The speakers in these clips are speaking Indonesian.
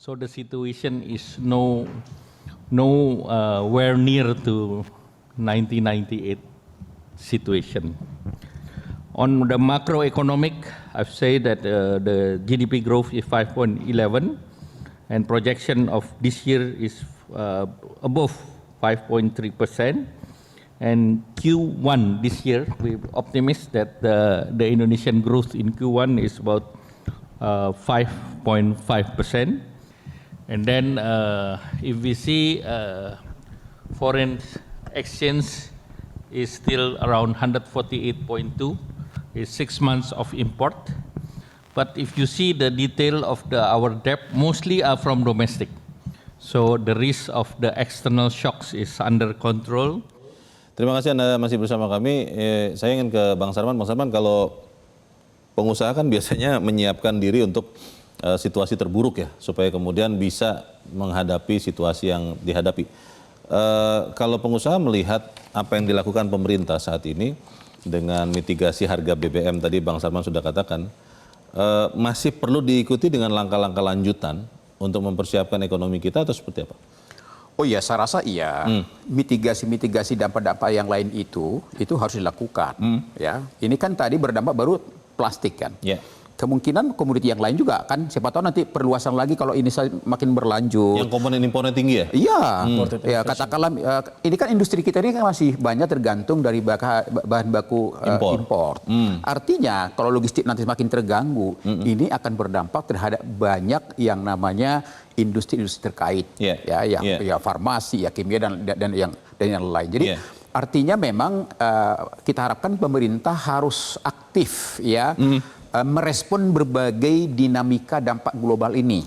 So the situation is nowhere near to 1998 situation. On the macroeconomic, I've said that the GDP growth is 5.11, and projection of this year is above 5.3%. And Q1 this year, we're optimistic that the Indonesian growth in Q1 is about 5.5%. And then if we see foreign exchange is still around 148.2, is 6 months of import. But if you see the detail of our debt, mostly are from domestic. So the risk of the external shocks is under control. Terima kasih Anda masih bersama kami. Saya ingin ke Bang Sarman. Bang Sarman, kalau pengusaha kan biasanya menyiapkan diri untuk situasi terburuk ya, supaya kemudian bisa menghadapi situasi yang dihadapi. Kalau pengusaha melihat apa yang dilakukan pemerintah saat ini dengan mitigasi harga BBM tadi Bang Sarman sudah katakan, masih perlu diikuti dengan langkah-langkah lanjutan untuk mempersiapkan ekonomi kita atau seperti apa? Oh iya, saya rasa iya. Mitigasi dampak-dampak yang lain itu harus dilakukan. Ya, ini kan tadi berdampak baru plastik kan. Yeah. Kemungkinan komoditi yang lain juga kan, siapa tahu nanti perluasan lagi kalau ini makin berlanjut. Yang komponen impornya tinggi ya? Iya, ya katakanlah ini kan industri kita ini kan masih banyak tergantung dari bahan baku import. Artinya kalau logistik nanti semakin terganggu, ini akan berdampak terhadap banyak yang namanya industri-industri terkait, ya farmasi, ya kimia dan yang lain. Jadi artinya memang kita harapkan pemerintah harus aktif ya. Merespon berbagai dinamika dampak global ini,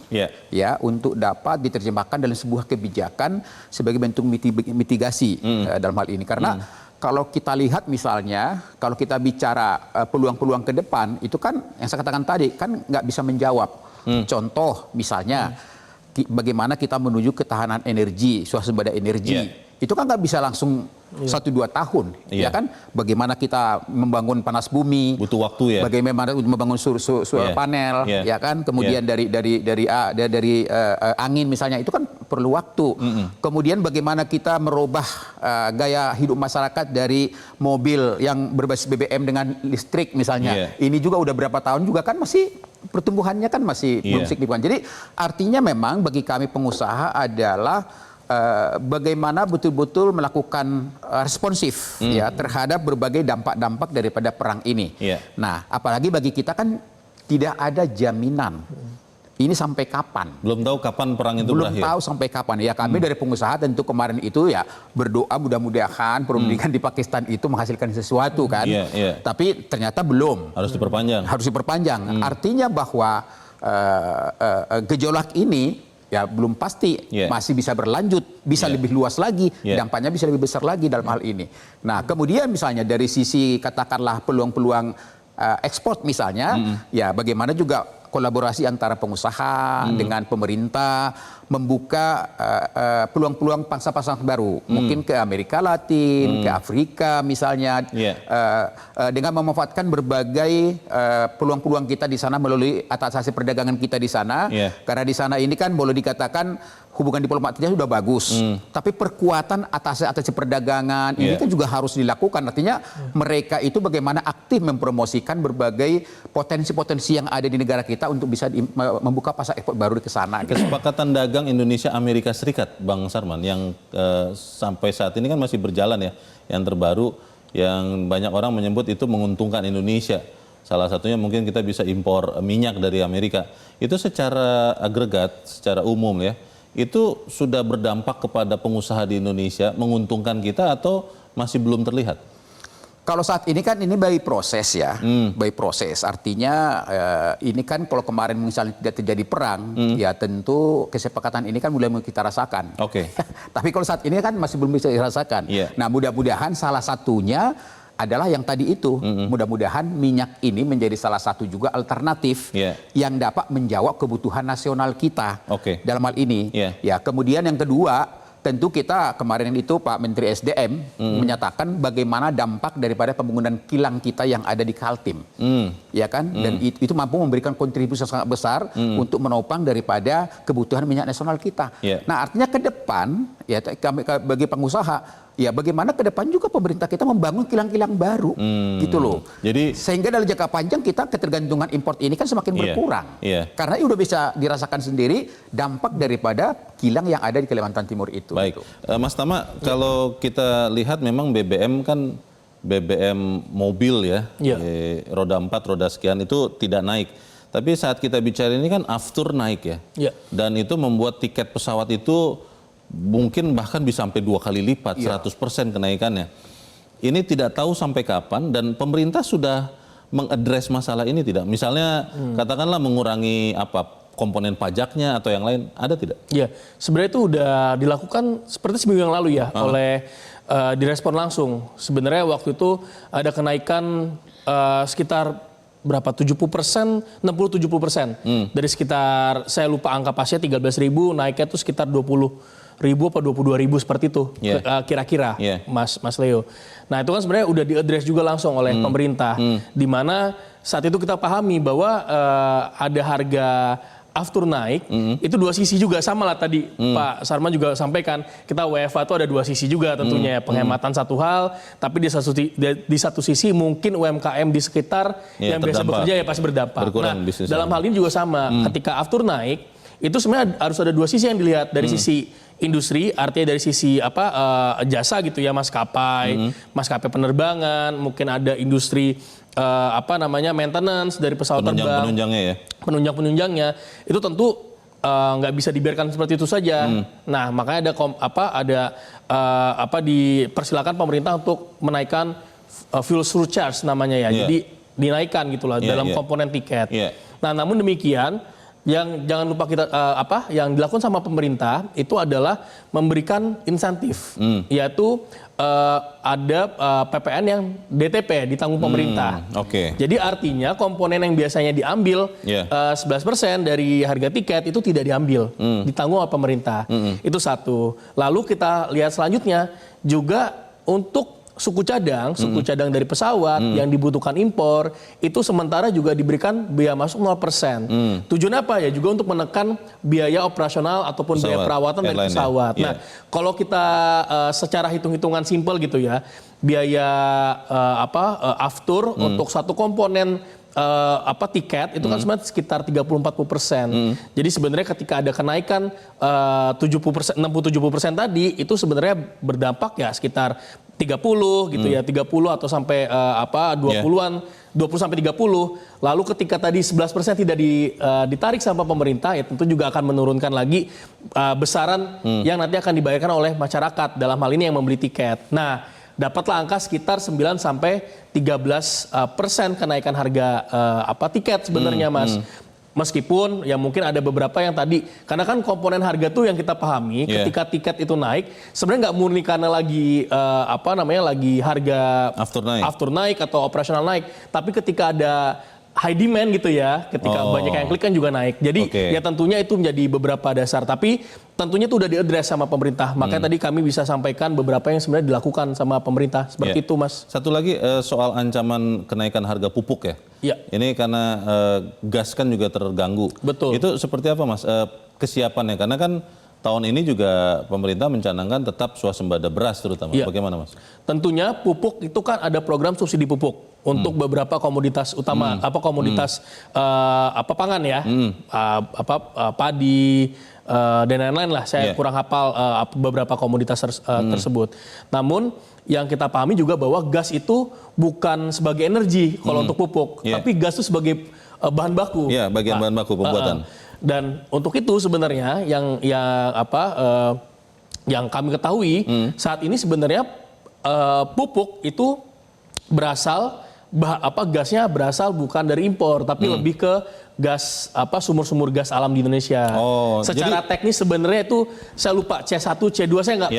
ya untuk dapat diterjemahkan dalam sebuah kebijakan sebagai bentuk mitigasi dalam hal ini. Karena kalau kita lihat misalnya, kalau kita bicara peluang-peluang ke depan, itu kan yang saya katakan tadi kan nggak bisa menjawab. Contoh misalnya, bagaimana kita menuju ketahanan energi, swasembada energi. Itu kan nggak bisa langsung 1-2 tahun, ya kan? Bagaimana kita membangun panas bumi, butuh waktu ya. Bagaimana membangun panel, ya kan? Kemudian dari angin misalnya, itu kan perlu waktu. Kemudian bagaimana kita merubah gaya hidup masyarakat dari mobil yang berbasis BBM dengan listrik misalnya. Ini juga udah berapa tahun juga kan masih pertumbuhannya kan masih belum signifikan. Jadi artinya memang bagi kami pengusaha adalah bagaimana betul-betul melakukan responsif ya terhadap berbagai dampak-dampak daripada perang ini. Nah, apalagi bagi kita kan tidak ada jaminan. Ini sampai kapan? Belum tahu kapan perang itu berakhir. Belum tahu sampai kapan. Ya kami dari pengusaha tentu kemarin itu ya berdoa mudah-mudahan perundingan di Pakistan itu menghasilkan sesuatu kan. Tapi ternyata belum. Harus diperpanjang. Harus diperpanjang. Artinya bahwa gejolak ini ya belum pasti, masih bisa berlanjut, bisa lebih luas lagi, dampaknya bisa lebih besar lagi dalam hal ini. Nah, kemudian misalnya dari sisi katakanlah peluang-peluang ekspor misalnya, ya bagaimana juga kolaborasi antara pengusaha dengan pemerintah membuka peluang-peluang pasar-pasar baru, mungkin ke Amerika Latin, ke Afrika misalnya, dengan memanfaatkan berbagai peluang-peluang kita di sana melalui atasasi perdagangan kita di sana, karena di sana ini kan boleh dikatakan hubungan diplomatiknya sudah bagus, tapi perkuatan atasi perdagangan ini kan juga harus dilakukan. Artinya mereka itu bagaimana aktif mempromosikan berbagai potensi-potensi yang ada di negara kita untuk bisa membuka pasar ekspor baru ke sana. Kesepakatan dagang Indonesia Amerika Serikat, Bang Sarman, yang sampai saat ini kan masih berjalan ya, yang terbaru, yang banyak orang menyebut itu menguntungkan Indonesia. Salah satunya mungkin kita bisa impor minyak dari Amerika. Itu secara agregat, secara umum ya, itu sudah berdampak kepada pengusaha di Indonesia, menguntungkan kita atau masih belum terlihat? Kalau saat ini kan ini by proses ya, by proses. Artinya ini kan kalau kemarin misalnya tidak terjadi perang, ya tentu kesepakatan ini kan mulai kita rasakan. Tapi kalau saat ini kan masih belum bisa dirasakan. Nah, mudah-mudahan salah satunya adalah yang tadi itu, mudah-mudahan minyak ini menjadi salah satu juga alternatif yang dapat menjawab kebutuhan nasional kita dalam hal ini. Ya, kemudian yang kedua, tentu kita kemarin itu Pak Menteri SDM menyatakan bagaimana dampak daripada pembangunan kilang kita yang ada di Kaltim, ya kan? Dan itu mampu memberikan kontribusi sangat besar untuk menopang daripada kebutuhan minyak nasional kita. Nah, artinya ke depan, ya kami bagi pengusaha, ya bagaimana ke depan juga pemerintah kita membangun kilang-kilang baru, gitu loh. Jadi sehingga dalam jangka panjang kita ketergantungan import ini kan semakin berkurang. Karena itu udah bisa dirasakan sendiri dampak daripada kilang yang ada di Kalimantan Timur itu. Baik, Mas Tama, kalau kita lihat memang BBM kan BBM mobil ya, roda 4, roda sekian itu tidak naik. Tapi saat kita bicara ini kan aftur naik ya, dan itu membuat tiket pesawat itu mungkin bahkan bisa sampai 2 kali lipat, 100% kenaikannya. Ini tidak tahu sampai kapan dan pemerintah sudah mengadres masalah ini tidak? Misalnya katakanlah mengurangi komponen pajaknya atau yang lain, ada tidak? Ya, sebenarnya itu udah dilakukan seperti seminggu yang lalu ya oleh direspon langsung. Sebenarnya waktu itu ada kenaikan sekitar berapa 70%, 60-70%. Dari sekitar, saya lupa angka pasnya 13.000, naiknya itu sekitar 20.000 apa 22.000 seperti itu kira-kira, Mas Leo. Nah itu kan sebenarnya udah diadres juga langsung oleh pemerintah, di mana saat itu kita pahami bahwa ada harga aftur naik, itu dua sisi juga, sama lah tadi Pak Sarman juga sampaikan, kita WFA itu ada dua sisi juga tentunya, penghematan satu hal, tapi di satu sisi mungkin UMKM di sekitar yang biasa bekerja ya pasti berdampak. Nah dalam hal ini juga sama, ketika aftur naik, itu sebenarnya harus ada dua sisi yang dilihat, dari sisi industri, artinya dari sisi jasa gitu ya, maskapai penerbangan, mungkin ada industri maintenance dari pesawat terbang, penunjangnya ya, penunjangnya itu tentu nggak bisa dibiarkan seperti itu saja. Nah makanya dipersilakan pemerintah untuk menaikkan fuel surcharge namanya ya, jadi dinaikkan gitulah dalam komponen tiket. Nah namun demikian, yang jangan lupa kita yang dilakukan sama pemerintah itu adalah memberikan insentif, yaitu ada PPN yang DTP ditanggung pemerintah. Jadi artinya komponen yang biasanya diambil 11% dari harga tiket itu tidak diambil, ditanggung oleh pemerintah. Itu satu. Lalu kita lihat selanjutnya juga untuk suku cadang dari pesawat yang dibutuhkan impor, itu sementara juga diberikan biaya masuk 0%. Tujuan apa ya? Juga untuk menekan biaya operasional ataupun biaya perawatan dari pesawat. Nah, kalau kita secara hitung-hitungan simpel gitu ya, biaya aftur untuk satu komponen tiket itu kan sebenarnya sekitar 30-40%. Jadi sebenarnya ketika ada kenaikan 60-70% tadi, itu sebenarnya berdampak ya sekitar 30 gitu ya, 30 atau sampai 20-an, 20 sampai 30. Lalu ketika tadi 11% tidak ditarik sama pemerintah, ya tentu juga akan menurunkan lagi besaran yang nanti akan dibayarkan oleh masyarakat, dalam hal ini yang membeli tiket. Nah, dapatlah angka sekitar 9 sampai 13% kenaikan harga tiket sebenarnya, Mas. Meskipun ya mungkin ada beberapa yang tadi, karena kan komponen harga tuh yang kita pahami, ketika tiket itu naik, sebenarnya nggak murni karena lagi lagi harga aftur naik atau operasional naik, tapi ketika ada high demand gitu ya, ketika banyak yang klik kan juga naik. Jadi ya tentunya itu menjadi beberapa dasar, tapi tentunya itu udah diadres sama pemerintah. Makanya tadi kami bisa sampaikan beberapa yang sebenarnya dilakukan sama pemerintah seperti itu, Mas. Satu lagi soal ancaman kenaikan harga pupuk ya. Ini karena gas kan juga terganggu. Betul. Itu seperti apa, Mas, kesiapannya? Karena kan tahun ini juga pemerintah mencanangkan tetap swasembada beras terutama. Bagaimana, Mas? Tentunya pupuk itu kan ada program subsidi pupuk untuk beberapa komoditas utama, komoditas pangan ya, padi dan lain-lain lah. Saya kurang hafal beberapa komoditas tersebut. Namun yang kita pahami juga bahwa gas itu bukan sebagai energi kalau untuk pupuk, tapi gas itu sebagai bahan baku. Bagian bahan baku pembuatan. Dan untuk itu sebenarnya yang kami ketahui saat ini sebenarnya pupuk itu berasal gasnya berasal bukan dari impor, tapi lebih ke gas sumur-sumur gas alam di Indonesia. Secara teknis sebenarnya itu saya lupa C1, C2 saya nggak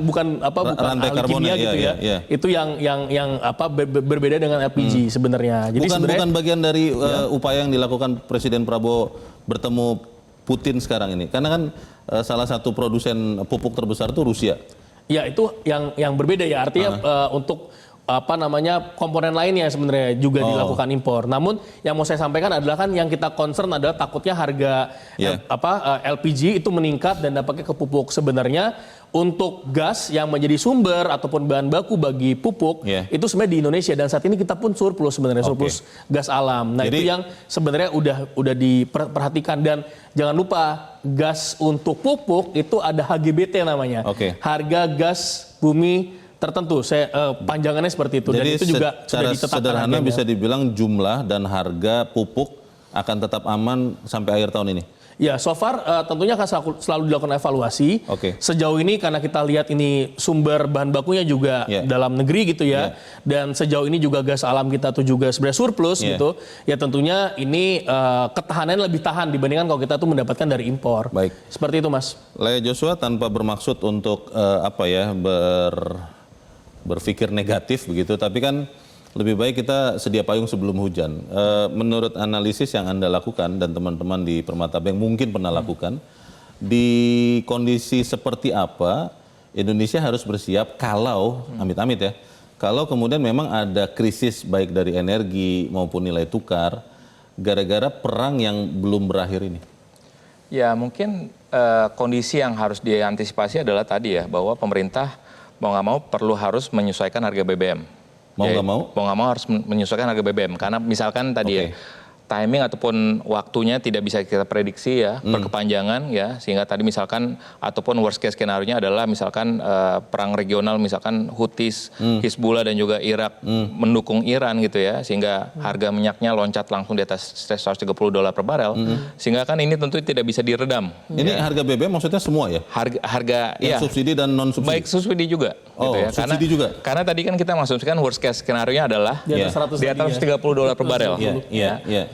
bukan ahli kimia gitu ya. Itu yang berbeda dengan LPG sebenarnya. Jadi bukan bagian dari upaya yang dilakukan Presiden Prabowo bertemu Putin sekarang ini? Karena kan salah satu produsen pupuk terbesar itu Rusia. Ya itu yang berbeda ya, artinya untuk apa namanya komponen lainnya sebenarnya juga dilakukan impor. Namun yang mau saya sampaikan adalah kan yang kita concern adalah takutnya harga LPG itu meningkat dan dampaknya ke pupuk. Sebenarnya untuk gas yang menjadi sumber ataupun bahan baku bagi pupuk itu sebenarnya di Indonesia dan saat ini kita pun surplus sebenarnya, surplus gas alam. Nah, jadi, itu yang sebenarnya udah diperhatikan dan jangan lupa gas untuk pupuk itu ada HGBT namanya. Harga gas bumi tertentu, panjangannya seperti itu. Jadi dan itu juga sudah ditetapkan. Sederhana bisa dibilang jumlah dan harga pupuk akan tetap aman sampai akhir tahun ini. Ya, so far tentunya akan selalu dilakukan evaluasi. Sejauh ini karena kita lihat ini sumber bahan bakunya juga dalam negeri gitu ya. Dan sejauh ini juga gas alam kita tuh juga sebenarnya surplus gitu. Ya tentunya ini ketahanannya lebih tahan dibandingkan kalau kita tuh mendapatkan dari impor. Baik. Seperti itu, Mas. Lea Joshua, tanpa bermaksud untuk berpikir negatif begitu, tapi kan lebih baik kita sedia payung sebelum hujan. Menurut analisis yang Anda lakukan dan teman-teman di Permata Bank mungkin pernah lakukan, di kondisi seperti apa Indonesia harus bersiap kalau, amit-amit ya, kalau kemudian memang ada krisis baik dari energi maupun nilai tukar, gara-gara perang yang belum berakhir ini? Ya mungkin kondisi yang harus diantisipasi adalah tadi ya, bahwa pemerintah mau nggak mau harus menyesuaikan harga BBM. Mau nggak mau? Mau nggak mau harus menyesuaikan harga BBM. Karena misalkan tadi ya, timing ataupun waktunya tidak bisa kita prediksi ya, berkepanjangan ya, sehingga tadi misalkan ataupun worst case skenario-nya adalah misalkan perang regional, misalkan Houthis, Hizbullah dan juga Irak mendukung Iran gitu ya, sehingga harga minyaknya loncat langsung di atas $130 per barel, sehingga kan ini tentu tidak bisa diredam. Ini harga BBM maksudnya semua ya? Harga yang subsidi dan non subsidi. Baik subsidi juga. Oh, gitu ya. subsidi juga. Karena tadi kan kita masukkan worst case skenario-nya adalah di atas $130 per barel.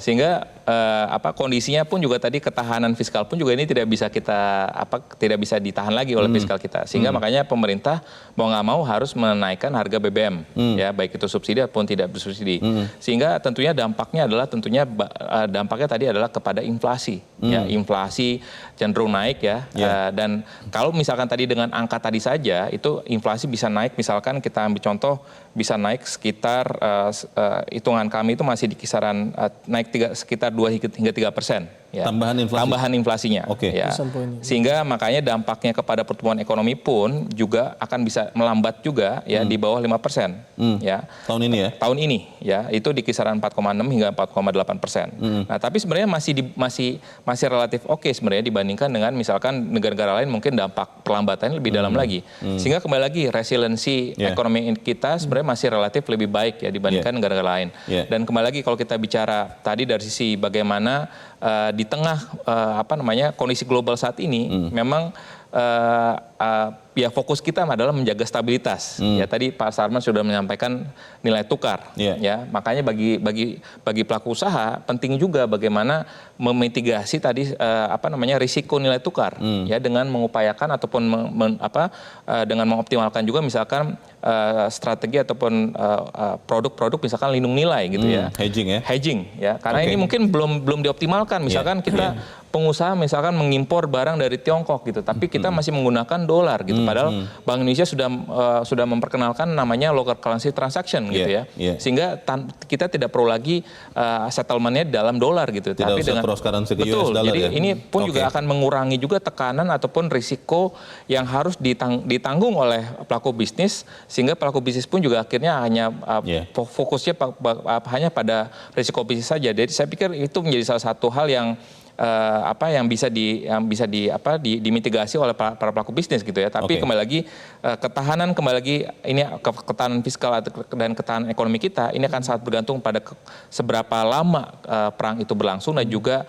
Sehingga kondisinya pun juga tadi ketahanan fiskal pun juga ini tidak bisa ditahan lagi oleh fiskal kita. Sehingga makanya pemerintah mau nggak mau harus menaikkan harga BBM ya, baik itu subsidi ataupun tidak bersubsidi. Sehingga tentunya dampaknya tadi adalah kepada inflasi. Ya, inflasi cenderung naik ya. Dan kalau misalkan tadi dengan angka tadi saja itu inflasi bisa naik, misalkan kita ambil contoh bisa naik sekitar hitungan kami itu masih di kisaran naik sekitar 2 hingga 3%. Ya. Tambahan inflasinya. Ya. Sehingga makanya dampaknya kepada pertumbuhan ekonomi pun juga akan bisa melambat juga ya di bawah 5%. Ya. Tahun ini ya? Tahun ini ya, itu di kisaran 4,6 hingga 4,8%. Nah, tapi sebenarnya masih relatif oke sebenarnya dibandingkan dengan misalkan negara-negara lain mungkin dampak perlambatannya lebih dalam lagi. Sehingga kembali lagi resiliensi ekonomi kita sebenarnya masih relatif lebih baik ya dibandingkan negara-negara lain. Dan kembali lagi kalau kita bicara tadi dari sisi bagaimana di tengah kondisi global saat ini memang ya fokus kita adalah menjaga stabilitas. Ya tadi Pak Sarman sudah menyampaikan nilai tukar. Ya makanya bagi pelaku usaha penting juga bagaimana memitigasi tadi risiko nilai tukar ya dengan mengupayakan ataupun dengan mengoptimalkan juga misalkan strategi ataupun produk-produk misalkan lindung nilai gitu ya. Hedging ya. Karena ini mungkin belum dioptimalkan. Misalkan kita pengusaha misalkan mengimpor barang dari Tiongkok gitu, tapi kita masih menggunakan dolar gitu. Padahal Bank Indonesia sudah memperkenalkan namanya local currency transaction gitu ya. Sehingga kita tidak perlu lagi settlementnya dalam dolar gitu. Tidak tapi usah cross currency ke US dollar. Jadi ini pun juga akan mengurangi juga tekanan ataupun risiko yang harus ditanggung oleh pelaku bisnis, sehingga pelaku bisnis pun juga akhirnya hanya fokusnya hanya pada risiko bisnis saja. Jadi saya pikir itu menjadi salah satu hal yang yang bisa dimitigasi oleh para pelaku bisnis gitu ya. Tapi kembali lagi ketahanan ketahanan fiskal dan ketahanan ekonomi kita ini akan sangat bergantung pada seberapa lama perang itu berlangsung dan juga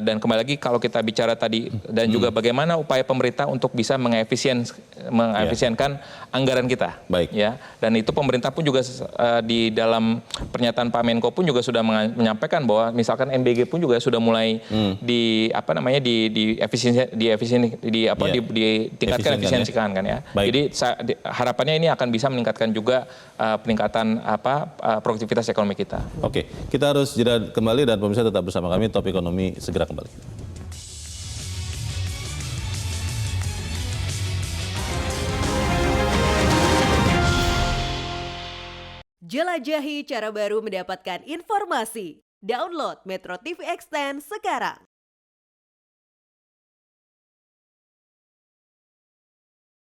dan kembali lagi kalau kita bicara tadi dan juga bagaimana upaya pemerintah untuk bisa mengefisienkan anggaran kita. Ya. Dan itu pemerintah pun juga di dalam pernyataan Pak Menko pun juga sudah menyampaikan bahwa misalkan MBG pun juga sudah mulai ditingkatkan efisiensikan kan ya. Jadi harapannya ini akan bisa meningkatkan juga peningkatan produktivitas ekonomi kita. Oke, kita harus jeda kembali dan pemirsa tetap bersama kami, Top Ekonomi segera kembali. Jelajahi cara baru mendapatkan informasi. Download Metro TV Extend sekarang.